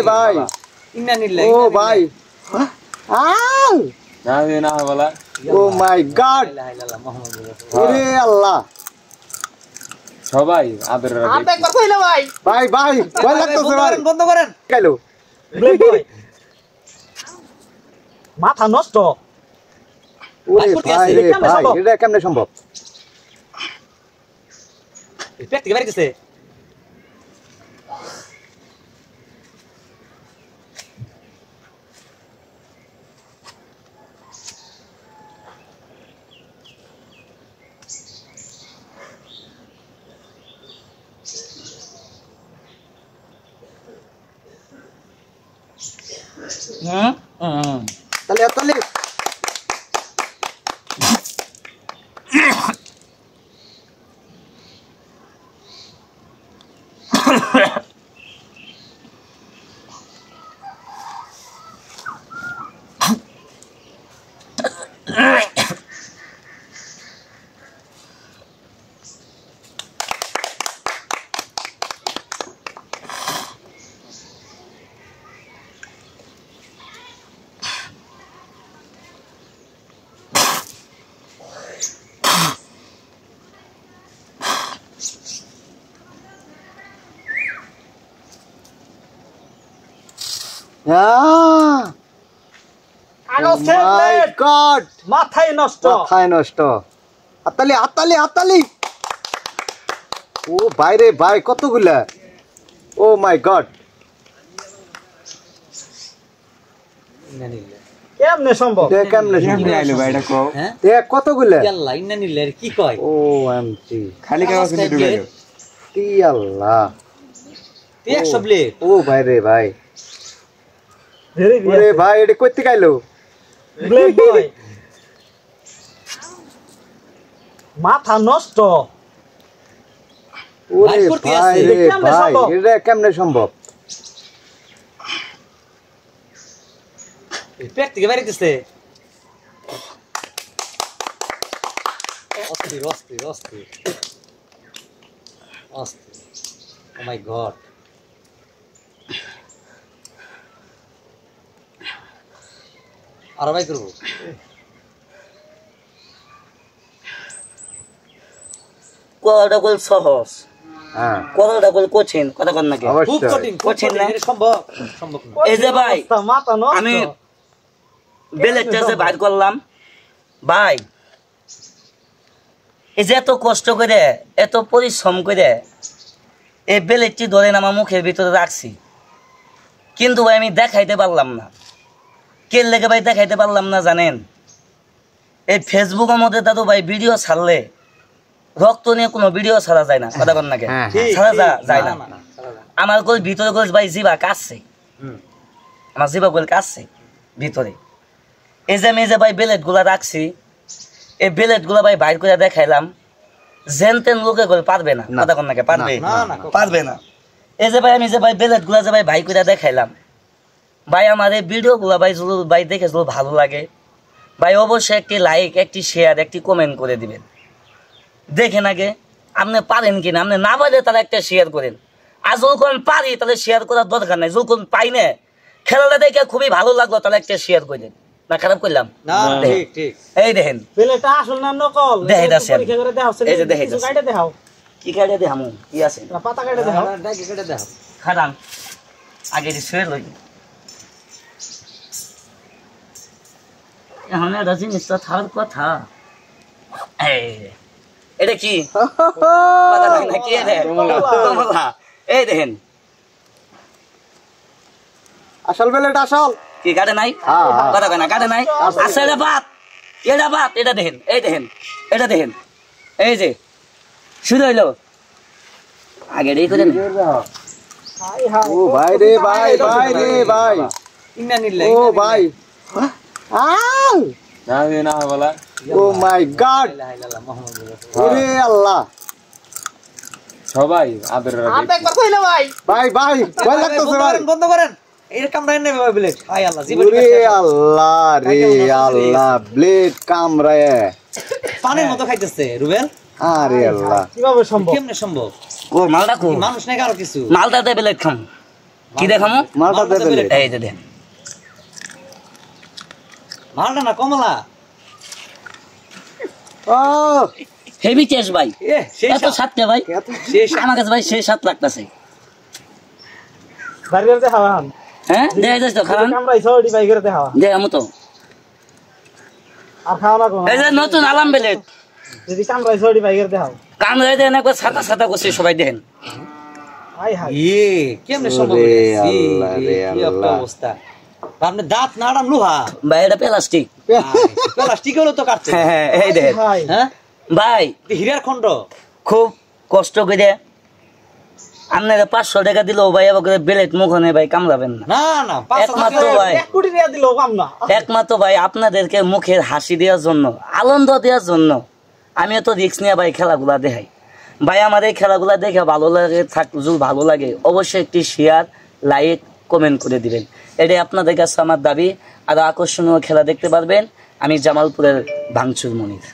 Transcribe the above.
ভাই ইন্না নিল্লাহি ও ভাই আল না বলা ও মাই গড ওরে আল্লাহ সবাই আদরের আপনি একবার কইলো ভাই ভাই ভাই ভয় লাগতেছে ভাই বন্ধ করেন কাইলো ব্লেড বয় মাথা নষ্ট ওরে ভাই রে ভাই এটা কেমনে সম্ভব পেট থেকে বের গেছে তাহলে তাহলে মাথায় নষ্ট হাততালি ও বাইরে ভাই কতগুলা ও মাই গড কেমনে সম্ভব কেমনে আইলো ভাই এটা কও কতগুলা আল্লাহ ইন্না নিল্লাহি কি কয় ও এমটি খালি কাগজ কিন্তু ঢুকাইলো ই আল্লাহ 100 ব্লেড ও বাইরে ভাই ওরে ভাই এটা কইতে গাইলো ব্লেড বয় মাথা নষ্ট ওরে ভাই রে ভাই এটা কেমনে সম্ভব পেট থেকে বের গেছে অস্থির ও মাই গড আর ভাই করব কথাটা বল সহজ হ্যাঁ কথাটা বল কঠিন কথা কর নাকি খুব কঠিন না সম্ভব না এই যে ভাই মাথা নষ্ট আমি বেলেটটা যে বাইর করলাম ভাই এই যে এত কষ্ট করে এত পরিশ্রম করে এই বেলেটটি ধরে আমার মুখের ভিতরে রাখছি কিন্তু ভাই আমি দেখাইতে পারলাম না কে লেগে ভাই দেখাইতে পারলাম না জানেন এই ফেসবুকের মধ্যে দাদু ভাই ভিডিও ছাড়লে রক্ত নিয়ে কোনো ভিডিও ছাড়া যায় না কথা কর নাকি ছাড়া যায় না আমার গোল ভিতরে গোল ভাই জিবা কাটছে আমার জিবা গোল কাটছে ভিতরে এই যে আমি যে ভাই বেলেটগুলা রাখছি এই বেলেটগুলা ভাই বাইর করে দেখাইলাম যেন তেন লোকে গোল পারবে না কথা কর নাকি পারবে না এই যে ভাই আমি যে ভাই বেলেটগুলা যে ভাই করে দেখাইলাম ভাই আমার এই ভিডিওগুলা ভাই যদি ভাই দেখে যদি ভালো লাগে ভাই অবশ্যই একটি লাইক একটি শেয়ার একটি কমেন্ট করে দিবেন দেখেন আগে আপনি পারেন কিনা আপনি না পারলে তাহলে একটা শেয়ার করেন আর যখন পারি তাহলে শেয়ার করার দরকার নাই যখন পাই না খেলাটা দেখে খুবই ভালো লাগলো তাহলে একটা শেয়ার করেন না খারাপ করলাম না ঠিক এই দেখেন বেলেটা আসল না নকল পরীক্ষা করে দাও এই যে দেখেন কাটে দেখাও কি কাটে দেখামু কি আছে পাতা কাটে দেখাও ডাকি কাটে দেখাও খারাপ আগে যে শুয়ে লই এখন এটা জিনিসটা থাকার কথা এটা কি এই দেখেন আসল বেলেট আসল কি কাটে নাই কথা কয় না কাটে নাই আছে এটা বাত এটা দেখেন এটা দেখেন এই যে শুরু হইলো আগে রে করে ও ভাই রে ভাই ইন্না নিল্লাহি ও ভাই আল না বলা ও মাই গড ওরে আল্লাহ সবাই আদরের আপনি একবার কইলো ভাই ভাই ভয় লাগতেছে ভাই বন্ধ করেন এর কামড়ায় নেবে ভাই ব্লেড হাই আল্লাহ জীবন ওরে আল্লাহ রে আল্লাহ ব্লেড কামড়ায় পানির মতো খাইতেছে রুবেল আরে আল্লাহ কিভাবে সম্ভব কেমনে সম্ভব ও মালটা কো মানুষ নাকি আরো কিছু মালটা দে ব্লেড খাম কি দেখামো মালটা দে বেলে এই যে দেন মালটা না কমলা ও হেভি টেস্ট ভাই এ সেই এত সাতটা ভাই সেই আমার কাছে ভাই সেই সাত লাগতেছে বাড়িতে হাওয়া হান হ্যাঁ দেখা যাচ্ছে তো খান আমরা ইসোডি বাইকেরতে হাওয়া দেখামো তো আর খাওয়া না কোন এই যে নতুন আলাম বেলেট যদি আমরা ইসোডি বাইকেরতে হাওয়া কান রাই দেন একবার ছাতা ছাতা করছে সবাই দেখেন আই হাই কেমনে সম্ভব রে রে? আল্লাহ রে কি একটা আল্লাহ। অবস্থা আপনি দাঁত নাড়ান লোহা ভাই এটা প্লাস্টিক প্লাস্টিক হলো তো কাটছে হ্যাঁ এই দেখেন হাই হ্যাঁ ভাই হীরার খন্ড খুব কষ্ট করে আপনারা 500 টাকা দিলেও ভাই এবার বেলেট মুখনে ভাই কামড়াবেন না না না একমাত্র ভাই 1 কোটি টাকা দিলো কাম না একমাত্র ভাই আপনাদেরকে মুখের হাসি দেওয়ার জন্য আনন্দ দেওয়ার জন্য আমিও তো রিক্স নিয়ে ভাই খেলাগুলা দেখাই ভাই আমার এই খেলাগুলা দেখে ভালো লাগে যদি ভালো লাগে অবশ্যই একটি শেয়ার লাইক কমেন্ট করে দিবেন এটাই আপনাদের কাছে আমার দাবি। আর আকর্ষণীয় খেলা দেখতে পারবেন। আমি জামালপুরের ভাঙচুর মনির।